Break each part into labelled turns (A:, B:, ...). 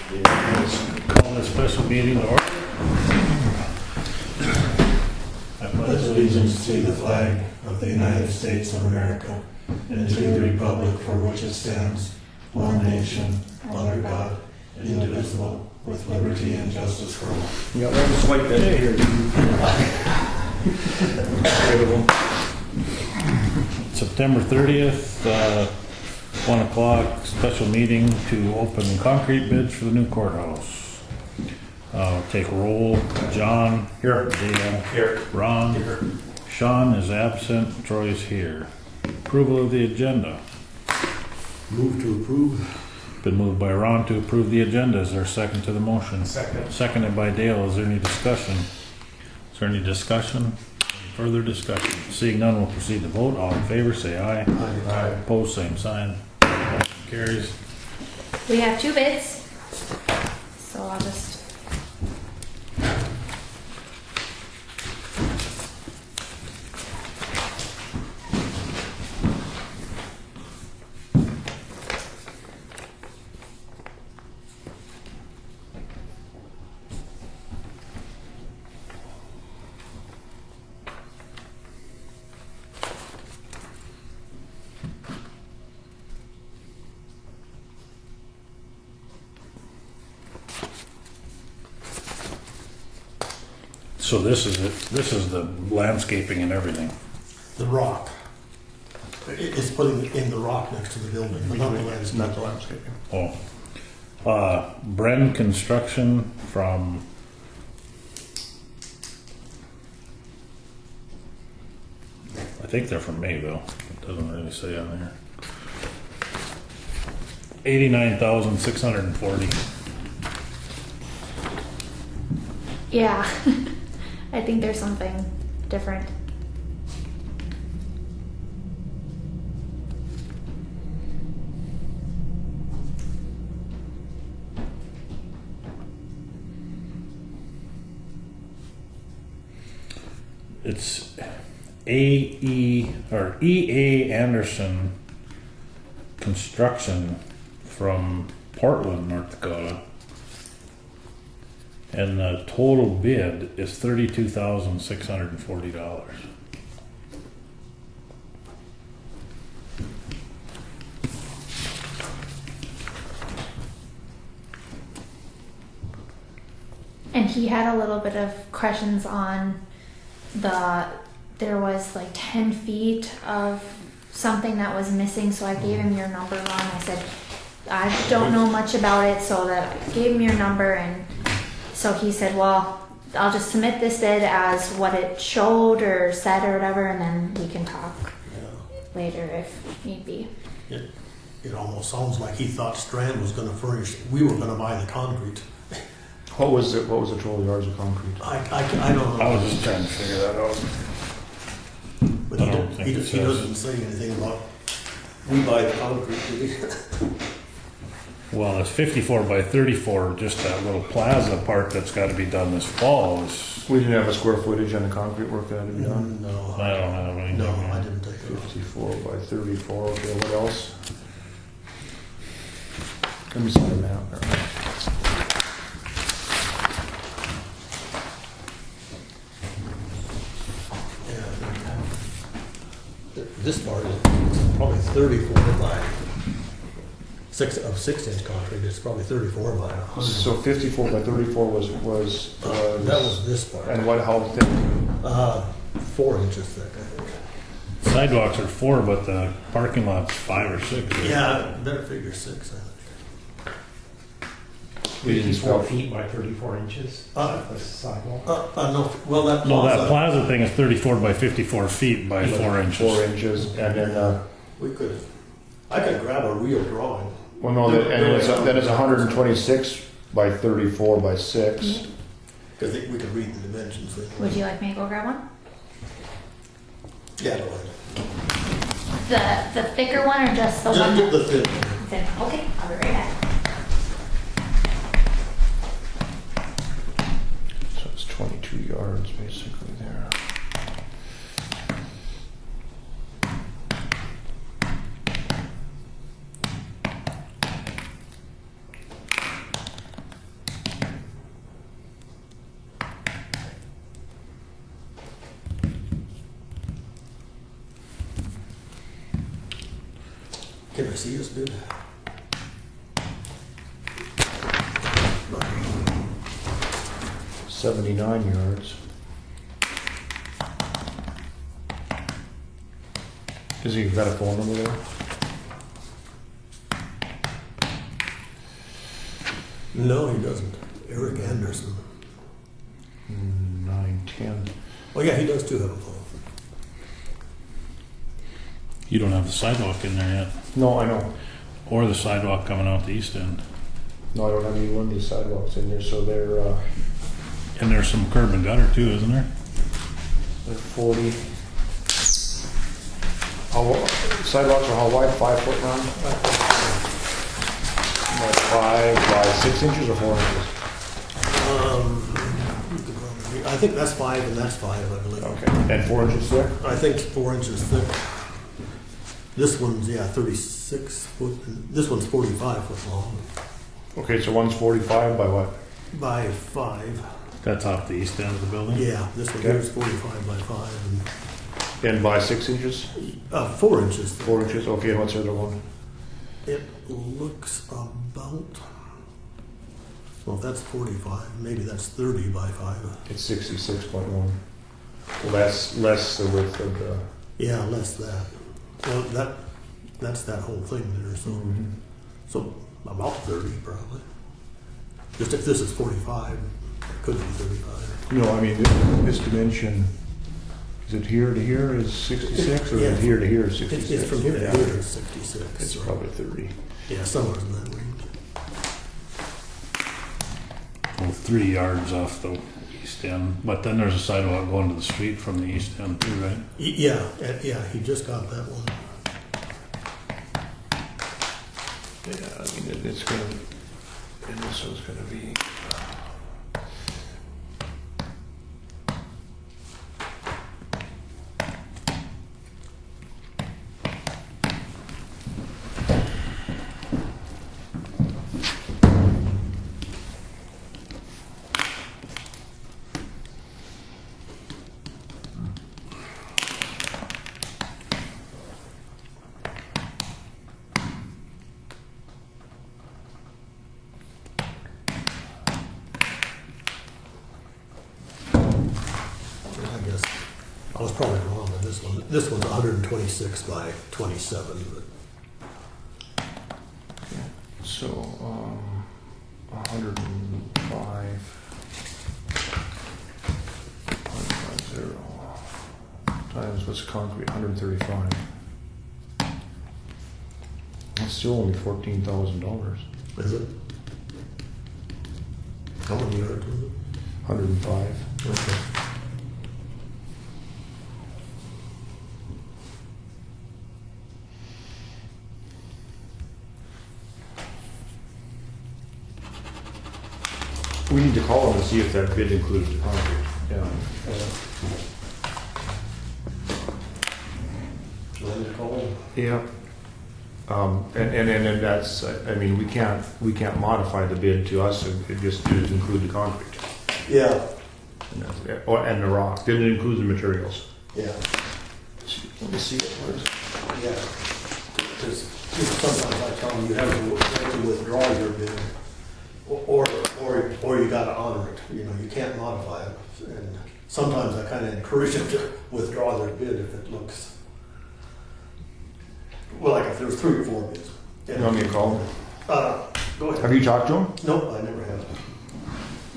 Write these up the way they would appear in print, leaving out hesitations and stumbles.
A: Call this special meeting to order.
B: I pledge allegiance to the flag of the United States of America and to the republic for which it stands, one nation, under God, indivisible, with liberty and justice for all.
C: Yeah, let me swipe that here.
A: September 30th, 1 o'clock, special meeting to open concrete bids for the new courthouse. Take roll. John.
C: Here.
A: Dale.
C: Here.
A: Ron.
C: Here.
A: Sean is absent. Troy's here. Approval of the agenda.
B: Move to approve.
A: Been moved by Ron to approve the agenda. Is there a second to the motion?
C: Second.
A: Seconded by Dale. Is there any discussion? Is there any discussion? Any further discussion? Seeing none, we'll proceed to vote. All in favor, say aye.
C: Aye.
A: Opposed, same sign. Motion carries.
D: We have two bids, so I'll just.
A: So this is it. This is the landscaping and everything.
B: The rock. It's putting in the rock next to the building, but not the landscape.
C: Not the landscaping.
A: Oh. Bren Construction from I think they're from Mayville. It doesn't really say on there. 89,640.
D: Yeah, I think there's something different.
A: It's E.A. Anderson Construction from Portland, North Dakota. And the total bid is $32,640.
D: And he had a little bit of questions on there was like 10 feet of something that was missing, so I gave him your number, Ron. I said, I don't know much about it, so that I gave him your number, and so he said, well, I'll just submit this bid as what it showed or said or whatever, and then we can talk later if need be.
B: It almost sounds like he thought Strand was going to furnish. We were going to buy the concrete.
C: What was the total yards of concrete?
B: I don't know.
A: I was just trying to figure that out.
B: But
A: I don't think
B: he
A: it says.
B: doesn't say anything about we buy the concrete. Do we?
A: Well, it's 54 by 34, just that little plaza part that's got to be done this fall.
C: We didn't have a square footage on the concrete work that had to be done.
B: No,
A: I don't have any.
B: no, I didn't take it.
C: 54 by 34. Okay, what else? Let me see the map there.
B: This part is probably 34 by 6-inch concrete. It's probably 34 by.
C: So 54 by 34 was
B: That was this part.
C: and what? How thick?
B: 4 inches thick, I think.
A: Sidewalks are 4, but the parking lot's 5 or 6. Right?
B: Yeah, better figure 6, I think.
E: 54 feet by 34 inches. That's the sidewalk.
B: No, well, that
A: No,
B: plaza,
A: that plaza thing is 34 by 54 feet by 4 inches.
C: 4 inches, and then
B: I could grab a real drawing.
C: well, no, then it's 126 by 34 by 6.
B: Because we could read the dimensions.
D: Would you like me to go grab one?
B: Yeah, go ahead.
D: The thicker one or just the one?
B: Just the thin.
D: Thin. Okay, I'll be right back.
C: So it's 22 yards basically there.
B: Can I see this bid?
C: $79 yards. Has he got a phone number there?
B: No, he doesn't. Eric Anderson.
C: 910.
B: Oh, yeah, he does too have a phone.
A: You don't have the sidewalk in there yet,
C: No, I know.
A: or the sidewalk coming out the east end.
C: No, I don't have any one of these sidewalks in there, so they're
A: And there's some curb and gutter too, isn't there?
C: 40. Sidewalks are how wide? 5 foot long? Like 5 by 6 inches or 4 inches?
B: I think that's 5 and that's 5, I believe.
C: Okay. And 4 inches thick?
B: I think it's 4 inches thick. This one's, 36 foot, and this one's 45 foot long.
C: Okay, so one's 45 by what?
B: By 5.
A: That's off the east end of the building?
B: Yeah, this one
C: Okay.
B: here is 45 by 5.
C: And by 6 inches?
B: And, 4 inches thick.
C: 4 inches? Okay, and what's the other one?
B: It looks about, well, if that's 45, maybe that's 30 by 5.
C: It's 66.1. Well, that's less the width of the...
B: Yeah, less that. Well, that's that whole thing there, so, so about 30 probably. Just if this is 45, it could be 35.
C: No, I mean, this dimension, is it here to here is 66, or is
B: Yeah.
C: it here to here is 66?
B: It's from here to
C: Yeah.
B: here is 66.
C: It's
B: so,
C: probably 30.
B: yeah, somewhere in that range.
A: Well, 3 yards off the east end, but then there's a sidewalk going to the street from the east end too, right?
B: Yeah, he just got that one.
C: Yeah, I mean, it's gonna, and this one's gonna be...
B: I guess I was probably wrong on this one. This one's 126 by 27, but
C: So, 105, 150 times what's concrete, 135. That's still only $14,000.
B: is it? How many yards was it?
C: 105.
B: Okay.
C: We need to call them and see if that bid includes the concrete. Yeah.
B: Linda Cole?
C: Yeah. And that's, I mean, we can't modify the bid to us, it just does include the concrete.
B: Yeah,
C: And that's it. Oh, and the rock, didn't include the materials.
B: yeah,
C: Let me see it, where's it?
B: yeah. Because sometimes I tell them you have to withdraw your bid, or you got to honor it. You know, you can't modify it. And sometimes I kind of encourage them to withdraw their bid if it looks, well, like if there's 3 or 4 bids.
C: You want me to call him?
B: Go ahead.
C: Have you talked to him?
B: No, I never have.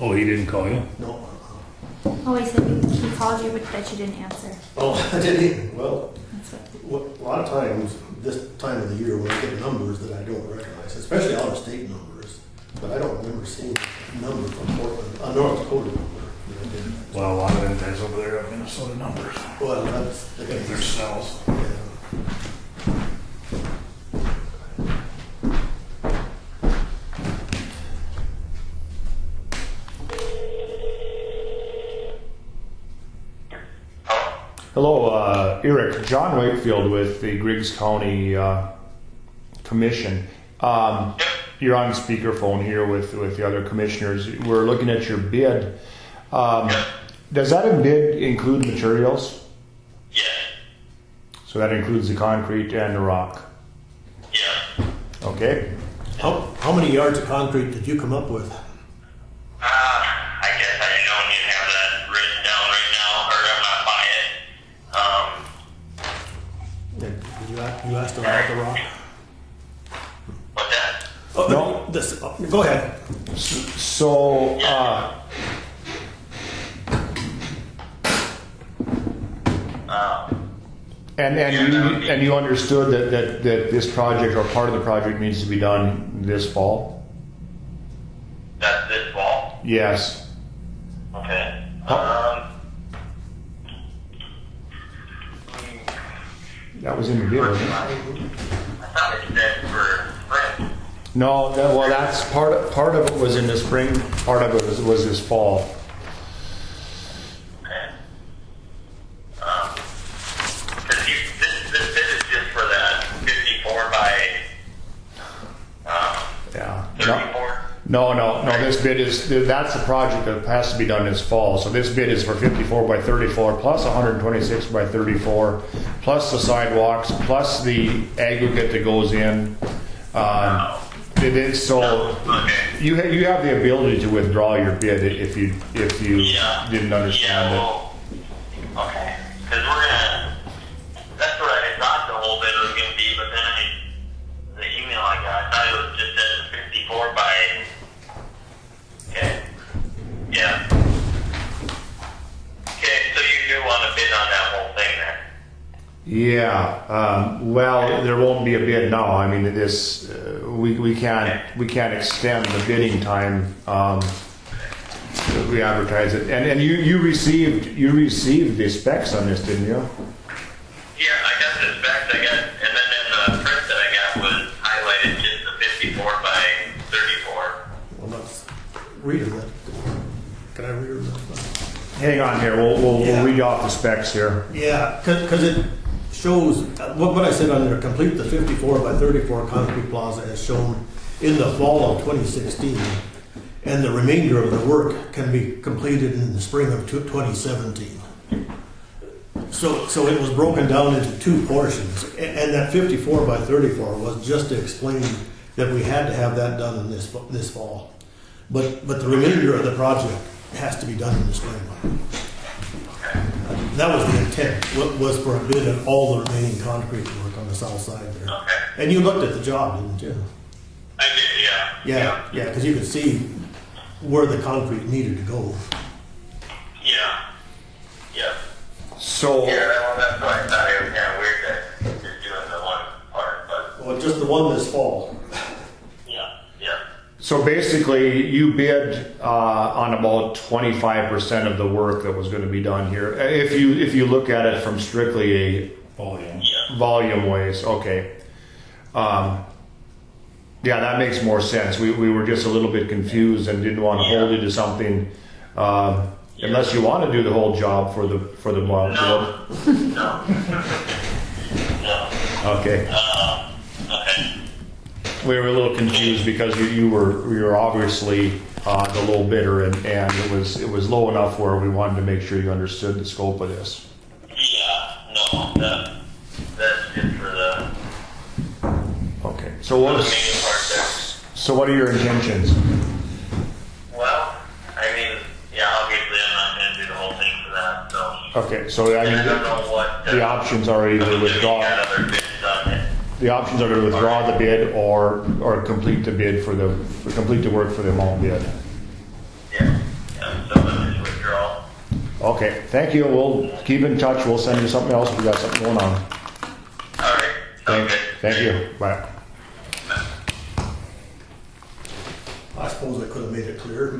A: Oh, he didn't call you?
B: No.
D: Oh, he said he called you, but that you didn't answer.
B: Oh, I didn't. Well,
D: That's what.
B: a lot of times, this time of the year, when I get numbers that I don't recognize, especially out-of-state numbers, but I don't remember seeing a number from Portland, a North Dakota number that I did.
A: Well, a lot of them guys over there have Minnesota numbers.
B: Well, that's,
A: If they're south.
B: yeah.
C: Hello, Eric. John Wakefield with the Griggs County Commission. You're on speakerphone here with the other commissioners. We're looking at your bid. Does that bid include materials?
F: Yeah,
C: So that includes the concrete and the rock.
F: yeah.
C: Okay.
B: How many yards of concrete did you come up with?
F: I guess I didn't know you'd have that written down right now, or I'm not by it.
B: You asked about the rock?
F: What's that?
B: Oh,
C: No.
B: Go ahead.
C: So, and you understood that this project or part of the project needs to be done this fall?
F: That's this fall?
C: Yes.
F: Okay.
C: That was in the bid, wasn't it?
F: I thought it said for spring.
C: No, that's part of it was in the spring, part of it was this fall.
F: Okay. Cause this bid is just for that 54 by,
C: Yeah.
F: 34?
C: No, this bid that's the project that has to be done this fall. So this bid is for 54 by 34 plus 126 by 34 plus the sidewalks plus the aggregate that goes in. It is so
F: Okay.
C: you have the ability to withdraw your bid if you
F: Yeah.
C: didn't understand it.
F: well, okay. Because that's what I thought the whole bid was going to be, but then the email I got, I thought it was just at 54 by, okay. Yeah. Okay, so you do want to bid on that whole thing then?
C: Yeah. Well, there won't be a bid now. I mean, this we can't extend the bidding time. We advertise it, and you received the specs on this, didn't you?
F: Yeah, I got the specs, and then in the print that I got was highlighted just the 54 by 34.
B: Well, let's read it. Can I read it?
C: Hang on here. We'll
B: Yeah.
C: read off the specs here.
B: Yeah, because it shows, what I said on there, complete the 54 by 34 concrete plaza as shown in the fall of 2016. And the remainder of the work can be completed in the spring of 2017. So it was broken down into two portions. And that 54 by 34 was just to explain that we had to have that done in this fall. But the remainder of the project has to be done in the spring. That was the intent, was for a bid of all the remaining concrete work on the south side there.
F: Okay.
B: And you looked at the job, didn't you?
F: I did, yeah.
B: Yeah, because you could see where the concrete needed to go.
F: Yeah. Yeah.
C: So
F: Yeah, that's why I thought it was kind of weird that you're doing the one part, but
B: Well, just the one this fall.
F: yeah.
C: So basically, you bid on about 25% of the work that was going to be done here. If you look at it from strictly a
A: Volume.
C: volume ways, okay. Yeah, that makes more sense. We were just a little bit confused and didn't want to hold you to something unless you want to do the whole job for the month.
F: No. No. No.
C: Okay.
F: Okay.
C: We were a little confused because you were obviously the low bidder and it was low enough where we wanted to make sure you understood the scope of this.
F: Yeah, no, that's just for the
C: Okay. So
F: main part there.
C: So what are your intentions?
F: Well, I mean, yeah, obviously I'm not going to do the whole thing for that, so.
C: Okay. So I
F: And I don't
C: mean
F: know what.
C: the options are either withdraw.
F: Another bid on it.
C: The options are to withdraw the bid or complete the bid complete the work for the amount bid.
F: Yeah, so then just withdraw.
C: Okay, thank you. We'll keep in touch. We'll send you something else. We got something going on.
F: All right, sounds good.
C: Thank you. Bye.
B: I suppose I could have made it clear.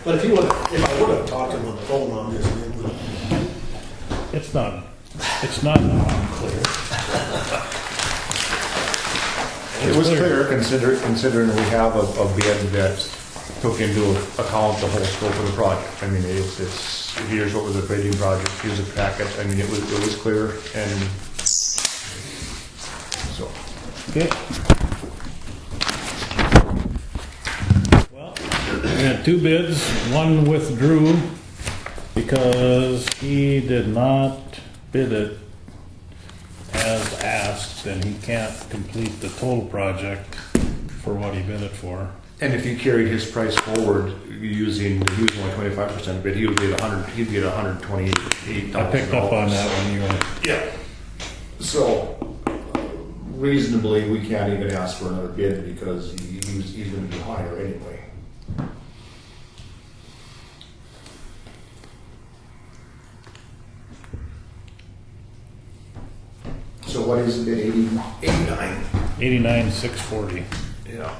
B: But if I would have talked to him on the phone on this, it would have.
A: It's not clear.
C: It was clear considering we have a bid that took into account the whole scope of the project. I mean, it's here's what was the bidding project, here's a packet. I mean, it was clear and so.
A: Okay. Well, we had two bids. One withdrew because he did not bid it as asked, and he can't complete the total project for what he bid it for.
C: And if he carried his price forward using only 25% bid, he would get he'd get $128,000.
A: I picked up on that when you were.
C: Yeah. So reasonably, we can't even ask for another bid because he's going to be higher anyway. So what is the bid? 89.
A: 89,640.
C: Yeah.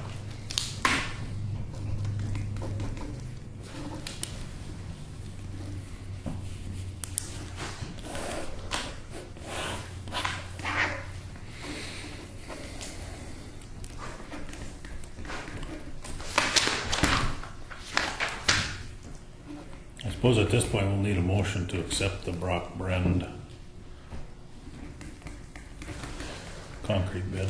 A: I suppose at this point we'll need a motion to accept the Brock Brand concrete bid.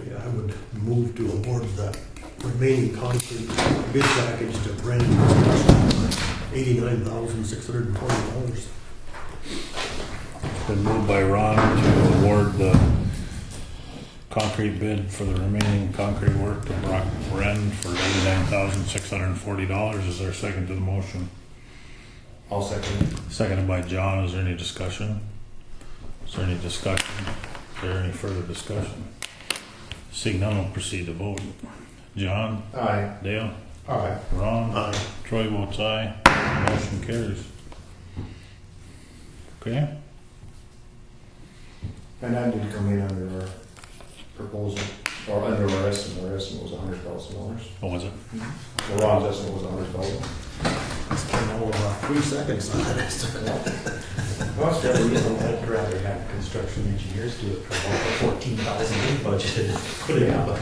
B: Yeah, I would move to award the remaining concrete bid package to Brendan for $89,620.
A: It's been moved by Ron to award the concrete bid for the remaining concrete work to Brock Brand for $89,640. Is there a second to the motion?
C: I'll second.
A: Seconded by John. Is there any discussion? Is there any discussion? Is there any further discussion? Seeing none, we'll proceed to vote. John?
C: Aye.
A: Dale?
C: Aye.
A: Ron?
B: Aye.
A: Troy votes aye. Motion carries. Okay?
C: And that did come in under our proposal, or under our estimate. Our estimate was $100,000.
A: What was it?
C: The Ron's estimate was $100,000.
B: Spent all of 3 seconds on that estimate.
C: Well, it's fairly easy.
E: I'd rather have construction engineers do it for about 14,000 in budget. Put it out.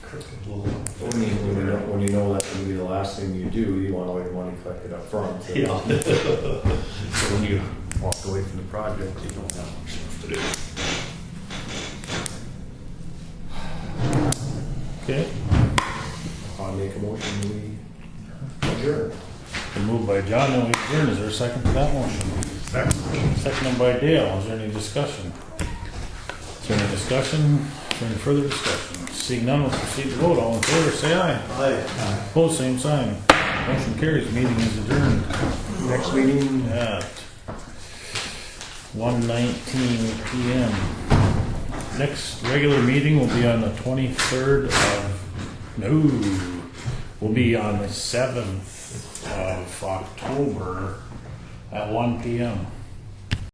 E: Crooked little.
C: When you know that's going to be the last thing you do, you want all your money collected up front. So,
E: Yeah.
C: so when you walk away from the project, you don't have much left to do.
A: Okay.
C: I'll make a motion, we adjourn.
A: Been moved by John, and we adjourn. Is there a second to that motion? Seconded by Dale. Is there any discussion? Is there any discussion? Is there any further discussion? Seeing none, we'll proceed to vote. All in favor, say aye.
B: Aye.
A: Opposed, same sign. Motion carries. Meeting is adjourned
C: Next meeting,
A: at 1:19 p.m. Next regular meeting will be on the 23rd will be on the 7th of October at 1 p.m.